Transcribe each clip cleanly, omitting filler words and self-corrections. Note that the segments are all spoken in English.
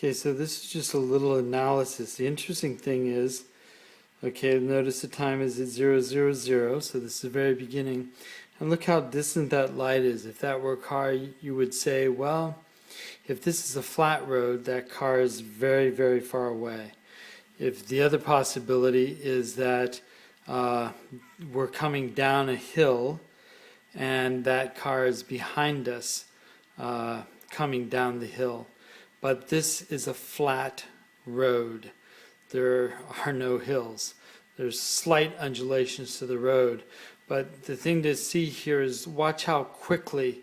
Okay, so this is just a little analysis. The interesting thing is, okay, notice the time is at 000, so this is the very beginning. And look how distant that light is. If that were a car, you would say, well, if this is a flat road, that car is very, very far away. If the other possibility is that we're coming down a hill and that car is behind us coming down the hill. But this is a flat road. There are no hills. There's slight undulations to the road. But the thing to see here is watch how quickly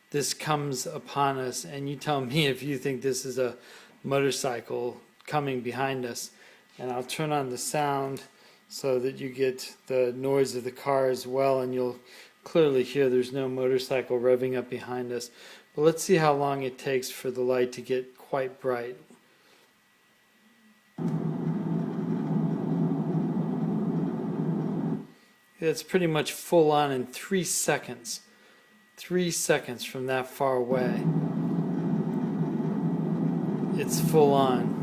this comes upon us. And you tell me if you think this is a motorcycle coming behind us. And I'll turn on the sound so that you get the noise of the car as well. And you'll clearly hear there's no motorcycle revving up behind us. But let's see how long it takes for the light to get quite bright. It's pretty much full on in 3 seconds. 3 seconds from that far away. It's full on.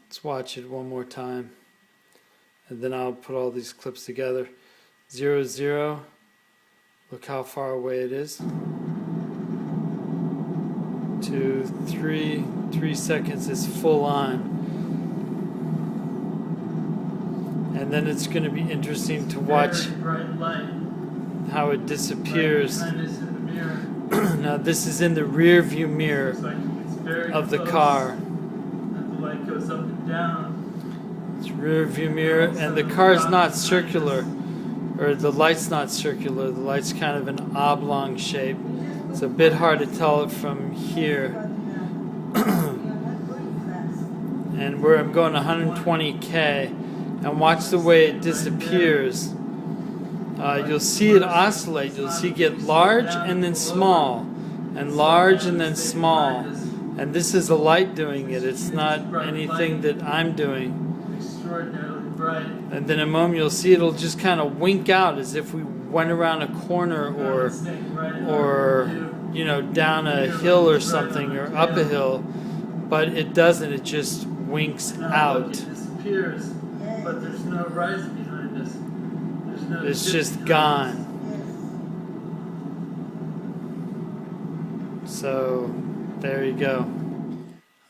Let's watch it one more time. And then I'll put all these clips together. 00. Look how far away it is. 2, 3, 3 seconds is full on. And then it's going to be interesting to watch how it disappears. Now this is in the rear view mirror of the car. The light goes up and down. It's rear view mirror, and the car is not circular, or the light's not circular. The light's kind of an oblong shape. It's a bit hard to tell it from here. And where I'm going 120K, and watch the way it disappears. You'll see it oscillate. You'll see it get large and then small, and large and then small. And this is the light doing it. It's not anything that I'm doing. Extraordinarily bright. And then in a moment you'll see it'll just kind of wink out as if we went around a corner or you know, down a hill or something, or up a hill. But it doesn't. It just winks out. It disappears, but there's no horizon behind us. There's no It's just gone. So there you go.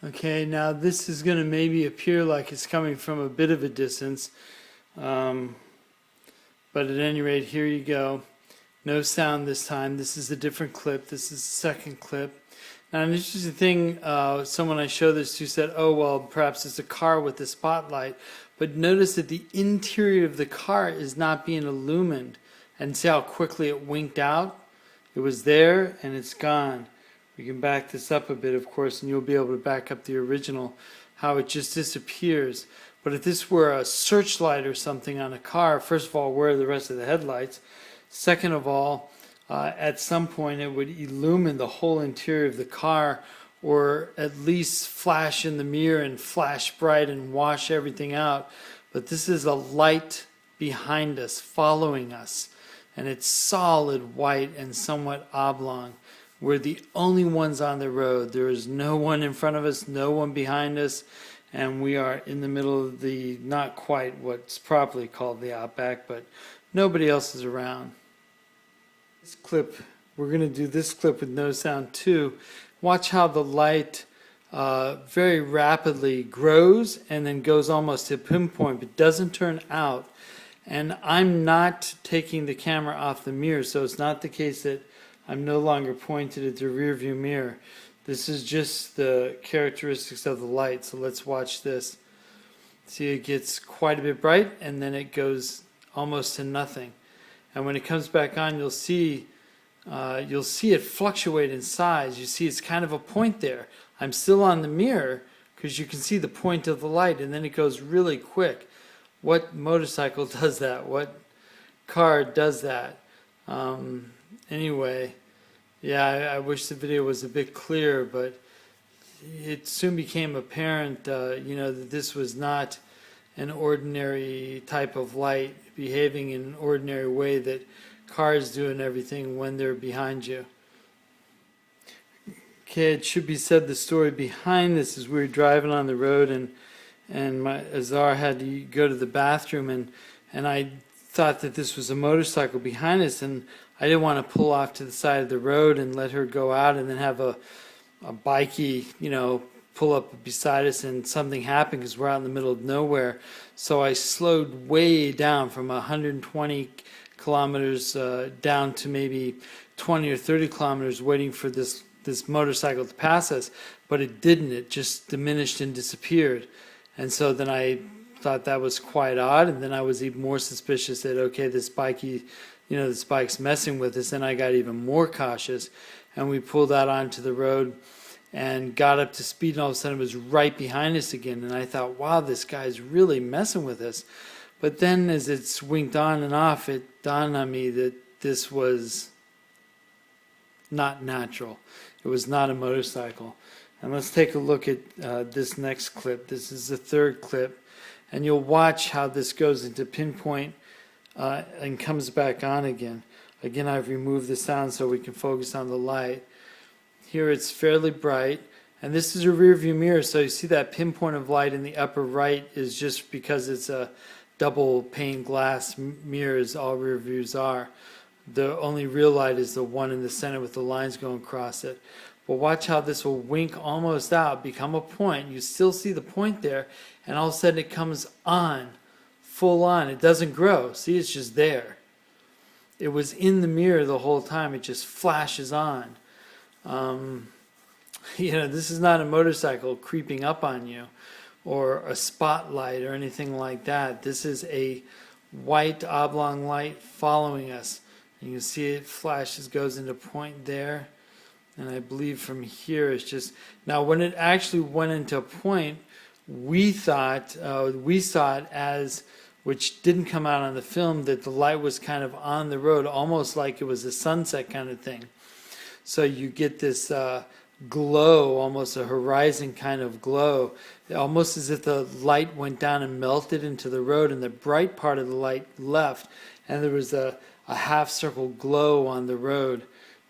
Okay, now this is going to maybe appear like it's coming from a bit of a distance. But at any rate, here you go. No sound this time. This is a different clip. This is the second clip. Now, an interesting thing, someone I showed this to said, oh, well, perhaps it's a car with a spotlight. But notice that the interior of the car is not being illumined. And see how quickly it winked out? It was there, and it's gone. We can back this up a bit, of course, and you'll be able to back up the original, how it just disappears. But if this were a searchlight or something on a car, first of all, where are the rest of the headlights? Second of all, at some point it would illumine the whole interior of the car, or at least flash in the mirror and flash bright and wash everything out. But this is a light behind us, following us, and it's solid white and somewhat oblong. We're the only ones on the road. There is no one in front of us, no one behind us, and we are in the middle of the, not quite what's properly called the outback, but nobody else is around. This clip, we're going to do this clip with no sound too. Watch how the light very rapidly grows and then goes almost to pinpoint, but doesn't turn out. And I'm not taking the camera off the mirror, so it's not the case that I'm no longer pointed at the rear view mirror. This is just the characteristics of the light. So let's watch this. See, it gets quite a bit bright and then it goes almost to nothing. And when it comes back on, you'll see it fluctuate in size. You see it's kind of a point there. I'm still on the mirror because you can see the point of the light, and then it goes really quick. What motorcycle does that? What car does that? Anyway, yeah, I wish the video was a bit clearer, but it soon became apparent, that this was not an ordinary type of light behaving in an ordinary way that cars do and everything when they're behind you. Okay, it should be said the story behind this is we were driving on the road and my Azar had to go to the bathroom and I thought that this was a motorcycle behind us and I didn't want to pull off to the side of the road and let her go out and then have a bikey, pull up beside us and something happened because we're out in the middle of nowhere. So I slowed way down from 120 kilometers down to maybe 20 or 30 kilometers waiting for this motorcycle to pass us, but it didn't. It just diminished and disappeared. And so then I thought that was quite odd, and then I was even more suspicious that, okay, this bike's messing with us, and I got even more cautious, and we pulled out onto the road and got up to speed, and all of a sudden it was right behind us again, and I thought, wow, this guy's really messing with us. But then as it winked on and off, it dawned on me that this was not natural. It was not a motorcycle. And let's take a look at this next clip. This is the third clip. And you'll watch how this goes into pinpoint and comes back on again. Again, I've removed the sound so we can focus on the light. Here it's fairly bright. And this is a rear view mirror. So you see that pinpoint of light in the upper right is just because it's a double pane glass mirror, as all rear views are. The only real light is the one in the center with the lines going across it. But watch how this will wink almost out, become a point. You still see the point there, and all of a sudden it comes on, full on. It doesn't grow. See, it's just there. It was in the mirror the whole time. It just flashes on. This is not a motorcycle creeping up on you or a spotlight or anything like that. This is a white oblong light following us. You can see it flashes, goes into point there. And I believe from here it's just... Now, when it actually went into a point, we saw it as, which didn't come out on the film, that the light was kind of on the road, almost like it was a sunset kind of thing. So you get this glow, almost a horizon kind of glow, almost as if the light went down and melted into the road and the bright part of the light left, and there was a half circle glow on the road.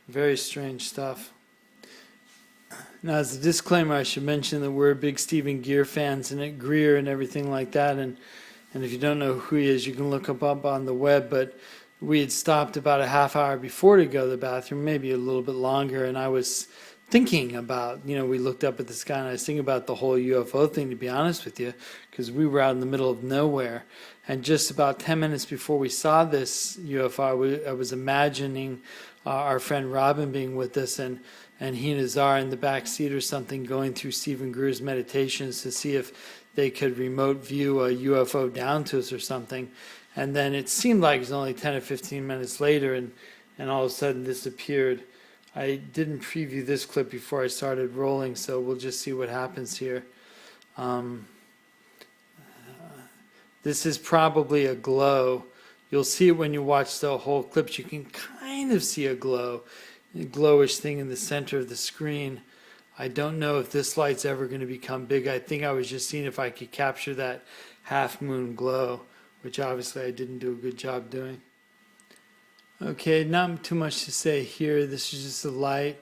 Very strange stuff. Now, as a disclaimer, I should mention that we're big Stephen Gear fans and Greer and everything like that, and if you don't know who he is, you can look him up on the web, but we had stopped about a half hour before to go to the bathroom, maybe a little bit longer, and I was thinking about, we looked up at the sky and I was thinking about the whole UFO thing, to be honest with you, because we were out in the middle of nowhere. And just about 10 minutes before we saw this UFO, I was imagining our friend Robin being with us and he and Azar in the back seat or something going through Stephen Greer's meditations to see if they could remote view a UFO down to us or something. And then it seemed like it was only 10 or 15 minutes later and all of a sudden this appeared. I didn't preview this clip before I started rolling, so we'll just see what happens here. This is probably a glow. You'll see it when you watch the whole clips. You can kind of see a glowish thing in the center of the screen. I don't know if this light's ever going to become big. I think I was just seeing if I could capture that half moon glow, which obviously I didn't do a good job doing. Okay, not too much to say here. This is just the light.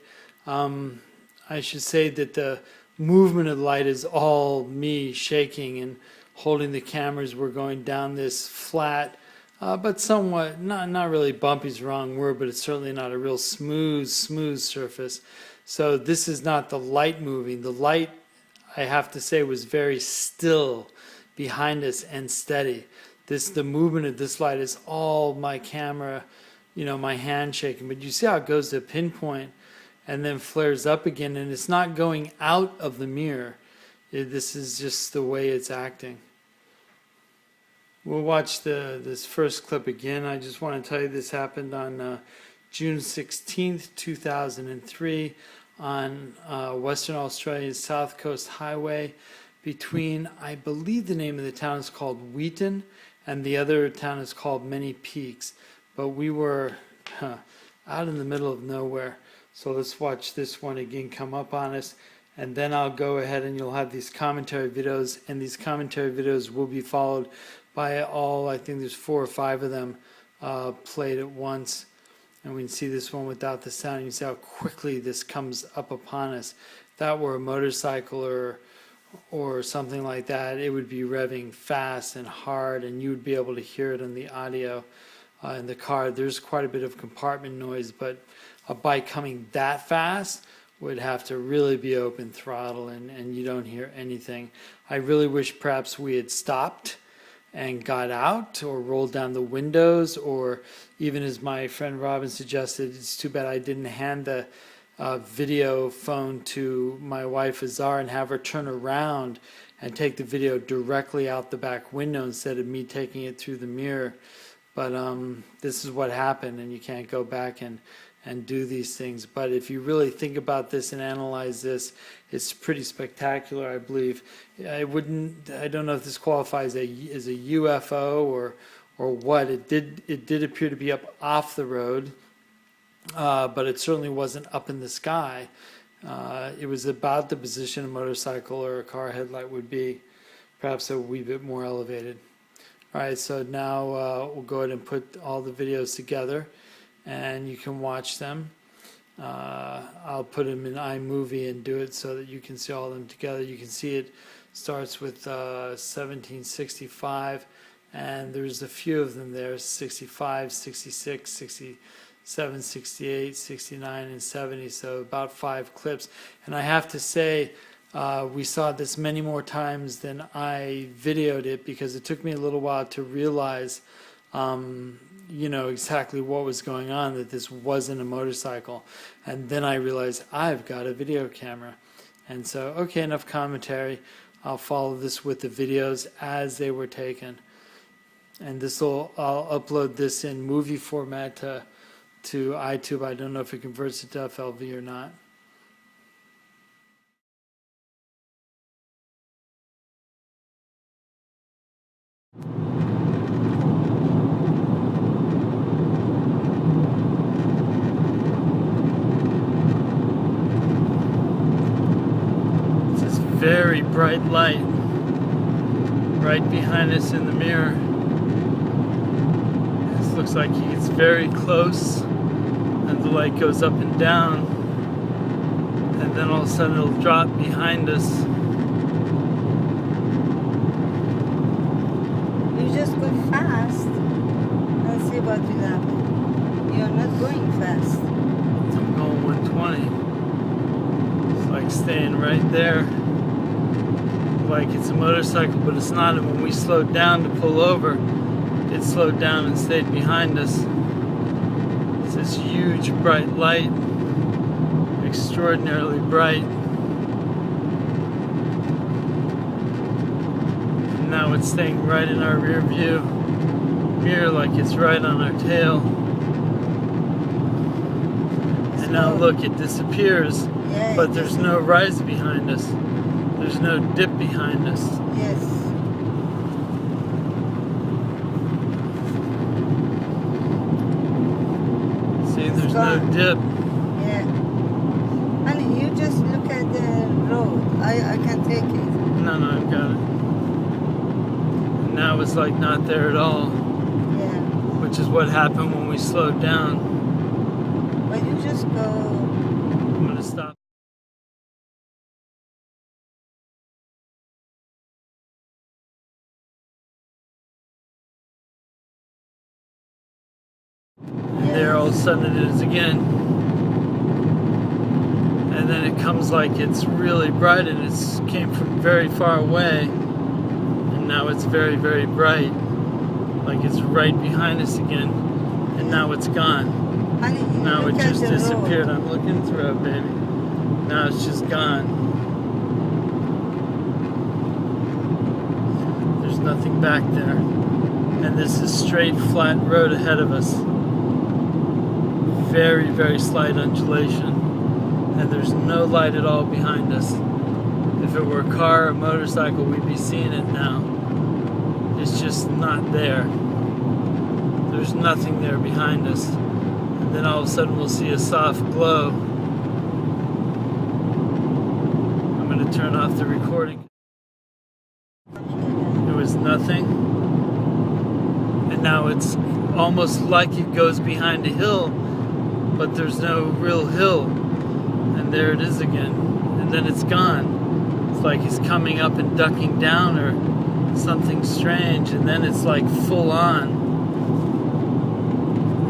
I should say that the movement of the light is all me shaking and holding the cameras. We're going down this flat, but somewhat, not really bumpy is the wrong word, but it's certainly not a real smooth surface. So this is not the light moving. The light, I have to say, was very still behind us and steady. The movement of this light is all my camera, my hand shaking. But you see how it goes to a pinpoint and then flares up again, and it's not going out of the mirror. This is just the way it's acting. We'll watch this first clip again. I just want to tell you this happened on June 16th, 2003 on Western Australia's South Coast Highway between, I believe the name of the town is called Wheaton and the other town is called Many Peaks. But we were out in the middle of nowhere. So let's watch this one again come up on us, and then I'll go ahead and you'll have these commentary videos, and these commentary videos will be followed by all, I think there's 4 or 5 of them played at once. and we can see this one without the sound. You can see how quickly this comes up upon us. If that were a motorcycle or something like that, it would be revving fast and hard, and you would be able to hear it in the audio in the car. There's quite a bit of compartment noise, but a bike coming that fast would have to really be open throttle, and you don't hear anything. I really wish perhaps we had stopped and got out or rolled down the windows, or even as my friend Robin suggested, it's too bad I didn't hand the video phone to my wife Azar and have her turn around and take the video directly out the back window instead of me taking it through the mirror. But this is what happened, and you can't go back and do these things. But if you really think about this and analyze this, it's pretty spectacular, I believe. I don't know if this qualifies as a UFO or what. It did appear to be up off the road, but it certainly wasn't up in the sky. It was about the position a motorcycle or a car headlight would be, perhaps a wee bit more elevated. All right, so now we'll go ahead and put all the videos together, and you can watch them. I'll put them in iMovie and do it so that you can see all of them together. You can see it starts with 1765, and there's a few of them there: 65, 66, 67, 68, 69, and 70. So about 5 clips. And I have to say, we saw this many more times than I videoed it, because it took me a little while to realize exactly what was going on, that this wasn't a motorcycle. And then I realized I've got a video camera. And so, okay, enough commentary. I'll follow this with the videos as they were taken. And I'll upload this in movie format to iTunes. I don't know if it converts it to FLV or not. Very bright light right behind us in the mirror. This looks like he gets very close, and the light goes up and down, and then all of a sudden it'll drop behind us. You just go fast and see what will happen. You're not going fast. I'm going 120. It's like staying right there. Like it's a motorcycle, but it's not. And when we slowed down to pull over, it slowed down and stayed behind us. It's this huge bright light, extraordinarily bright. And now it's staying right in our rear view mirror, like it's right on our tail. And now look, it disappears, but there's no rise behind us. There's no dip behind us. Yes. See, there's no dip. Yeah. Honey, you just look at the road. I can take it. No, I've got it. And now it's like not there at all. Yeah. Which is what happened when we slowed down. But you just go. I'm going to stop. And there all of a sudden it is again. And then it comes like it's really bright, and it came from very far away. And now it's very, very bright. Like it's right behind us again. And now it's gone. Honey, Now it just disappeared. Road. I'm looking through it, baby. Now it's just gone. There's nothing back there. And this is straight, flat road ahead of us. Very, very slight undulation. And there's no light at all behind us. If it were a car or a motorcycle, we'd be seeing it now. It's just not there. There's nothing there behind us. And then all of a sudden we'll see a soft glow. I'm going to turn off the recording. There was nothing. And now it's almost like it goes behind a hill, but there's no real hill. And there it is again. And then it's gone. It's like he's coming up and ducking down or something strange. And then it's like full on.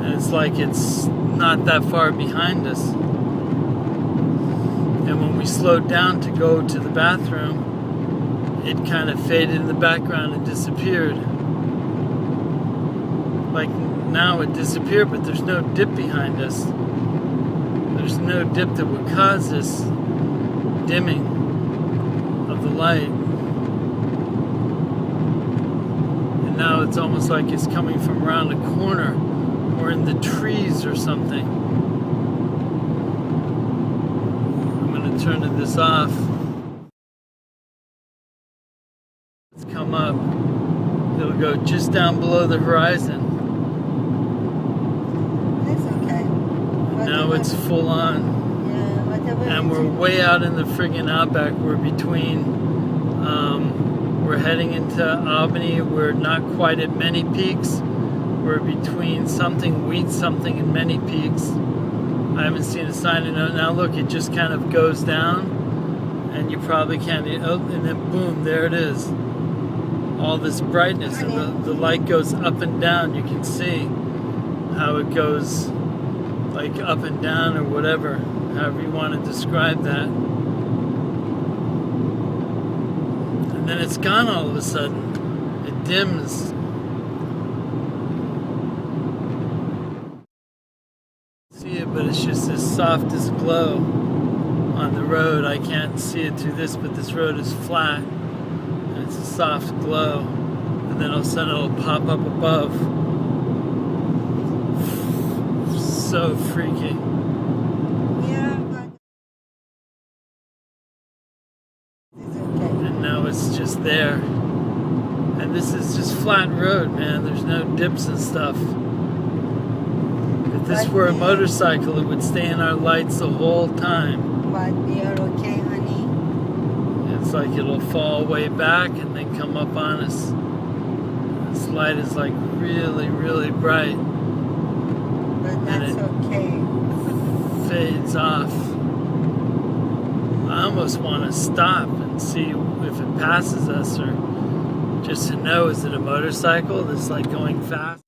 And it's like it's not that far behind us. And when we slowed down to go to the bathroom, it kind of faded in the background and disappeared. Like now it disappeared, but there's no dip behind us. There's no dip that would cause this dimming of the light. And now it's almost like it's coming from around a corner or in the trees or something. I'm going to turn this off. Let's come up. It'll go just down below the horizon. It's okay. Now it's full on. Yeah, whatever. And we're way out in the friggin' outback. We're between, we're heading into Albany. We're not quite at Many Peaks. We're between something, Wheat something, and Many Peaks. I haven't seen a sign to know. Now look, it just kind of goes down. And you probably can't, oh, and then boom, there it is. All this brightness, and the light goes up and down. You can see how it goes like up and down or whatever, however you want to describe that. And then it's gone all of a sudden. It dims. See it, but it's just this softest glow on the road. I can't see it through this, but this road is flat. And it's a soft glow. And then all of a sudden it'll pop up above. So freaky. Yeah, but it's okay. And now it's just there. And this is just flat road, man. There's no dips and stuff. If this were a motorcycle, it would stay in our lights the whole time. But you're okay, honey. It's like it'll fall way back and then come up on us. This light is like really, really bright. But that's okay. Fades off. I almost want to stop and see if it passes us, or just to know, is it a motorcycle that's like going fast?